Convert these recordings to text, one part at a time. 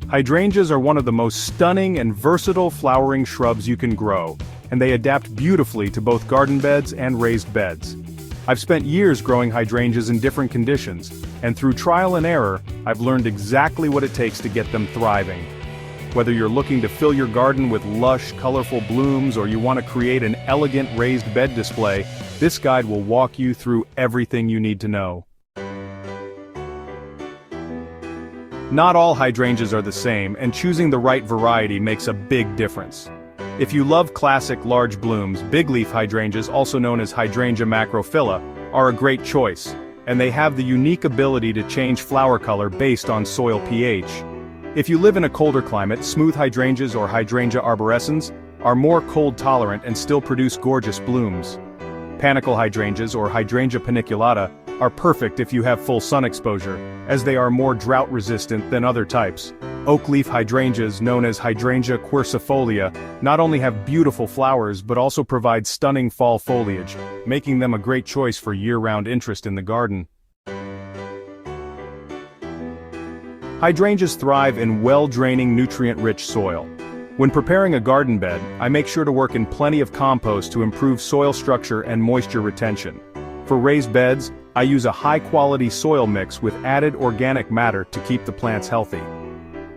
Hydrangeas are one of the most stunning and versatile flowering shrubs you can grow, and they adapt beautifully to both garden beds and raised beds. I've spent years growing hydrangeas in different conditions, and through trial and error, I've learned exactly what it takes to get them thriving. Whether you're looking to fill your garden with lush, colorful blooms or you want to create an elegant raised bed display, this guide will walk you through everything you need to know. Not all hydrangeas are the same, and choosing the right variety makes a big difference. If you love classic large blooms, big leaf hydrangeas, also known as Hydrangea macrophylla, are a great choice, and they have the unique ability to change flower color based on soil pH. If you live in a colder climate, smooth hydrangeas or Hydrangea arborescens are more cold tolerant and still produce gorgeous blooms. Panicle hydrangeas or Hydrangea paniculata are perfect if you have full sun exposure, as they are more drought resistant than other types. Oak leaf hydrangeas, known as Hydrangea quercifolia, not only have beautiful flowers but also provide stunning fall foliage, making them a great choice for year-round interest in the garden. Hydrangeas thrive in well-draining, nutrient-rich soil. When preparing a garden bed, I make sure to work in plenty of compost to improve soil structure and moisture retention. For raised beds, I use a high-quality soil mix with added organic matter to keep the plants healthy.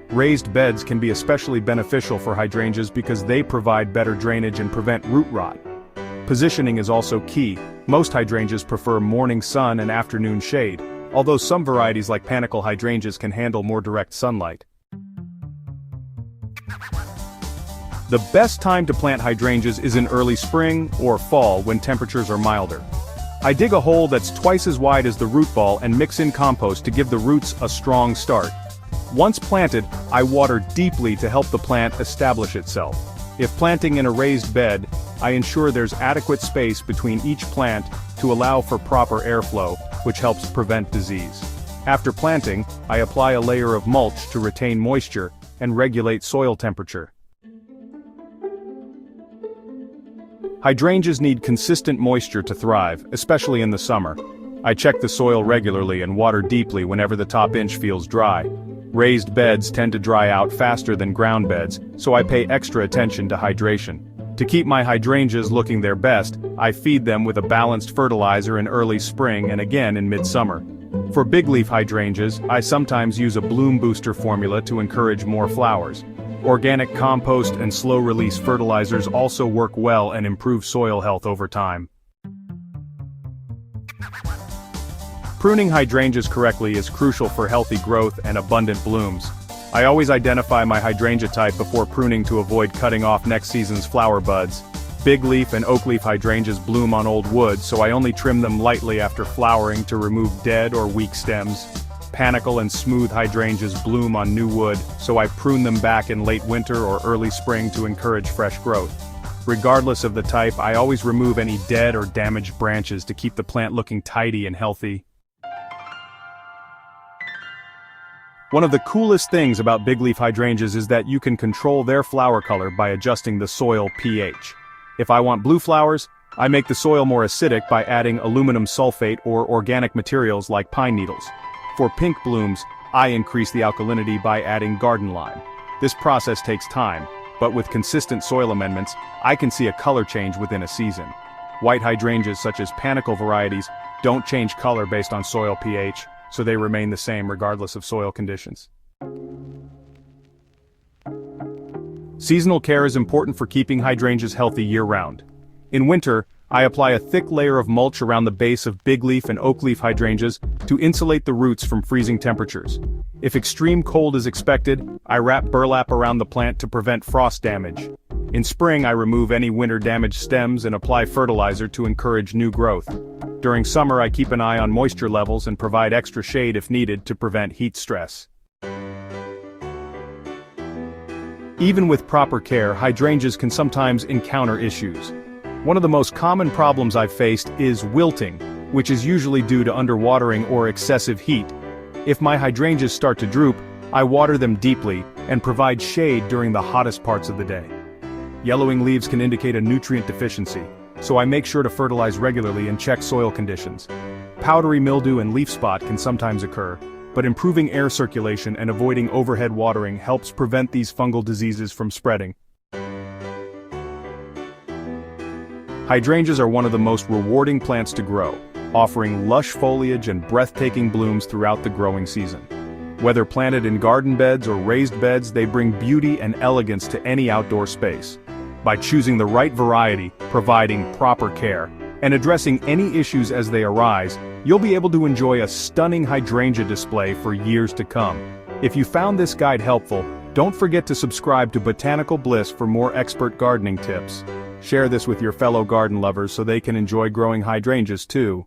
Raised beds can be especially beneficial for hydrangeas because they provide better drainage and prevent root rot. Positioning is also key. Most hydrangeas prefer morning sun and afternoon shade, although some varieties like panicle hydrangeas can handle more direct sunlight. The best time to plant hydrangeas is in early spring or fall when temperatures are milder. I dig a hole that's twice as wide as the root ball and mix in compost to give the roots a strong start. Once planted, I water deeply to help the plant establish itself. If planting in a raised bed, I ensure there's adequate space between each plant to allow for proper airflow, which helps prevent disease. After planting, I apply a layer of mulch to retain moisture and regulate soil temperature. Hydrangeas need consistent moisture to thrive, especially in the summer. I check the soil regularly and water deeply whenever the top inch feels dry. Raised beds tend to dry out faster than ground beds, so I pay extra attention to hydration. To keep my hydrangeas looking their best, I feed them with a balanced fertilizer in early spring and again in midsummer. For big leaf hydrangeas, I sometimes use a bloom booster formula to encourage more flowers. Organic compost and slow-release fertilizers also work well and improve soil health over time. Pruning hydrangeas correctly is crucial for healthy growth and abundant blooms. I always identify my hydrangea type before pruning to avoid cutting off next season's flower buds. Big leaf and oak leaf hydrangeas bloom on old wood, so I only trim them lightly after flowering to remove dead or weak stems. Panicle and smooth hydrangeas bloom on new wood, so I prune them back in late winter or early spring to encourage fresh growth. Regardless of the type, I always remove any dead or damaged branches to keep the plant looking tidy and healthy. One of the coolest things about big leaf hydrangeas is that you can control their flower color by adjusting the soil pH. If I want blue flowers, I make the soil more acidic by adding aluminum sulfate or organic materials like pine needles. For pink blooms, I increase the alkalinity by adding garden lime. This process takes time, but with consistent soil amendments, I can see a color change within a season. White hydrangeas such as panicle varieties don't change color based on soil pH, so they remain the same regardless of soil conditions. Seasonal care is important for keeping hydrangeas healthy year-round. In winter, I apply a thick layer of mulch around the base of big leaf and oak leaf hydrangeas to insulate the roots from freezing temperatures. If extreme cold is expected, I wrap burlap around the plant to prevent frost damage. In spring, I remove any winter-damaged stems and apply fertilizer to encourage new growth. During summer, I keep an eye on moisture levels and provide extra shade if needed to prevent heat stress. Even with proper care, hydrangeas can sometimes encounter issues. One of the most common problems I've faced is wilting, which is usually due to underwatering or excessive heat. If my hydrangeas start to droop, I water them deeply and provide shade during the hottest parts of the day. Yellowing leaves can indicate a nutrient deficiency, so I make sure to fertilize regularly and check soil conditions. Powdery mildew and leaf spot can sometimes occur, but improving air circulation and avoiding overhead watering helps prevent these fungal diseases from spreading. Hydrangeas are one of the most rewarding plants to grow, offering lush foliage and breathtaking blooms throughout the growing season. Whether planted in garden beds or raised beds, they bring beauty and elegance to any outdoor space. By choosing the right variety, providing proper care, and addressing any issues as they arise, you'll be able to enjoy a stunning hydrangea display for years to come. If you found this guide helpful, don't forget to subscribe to Botanical Bliss for more expert gardening tips. Share this with your fellow garden lovers so they can enjoy growing hydrangeas too.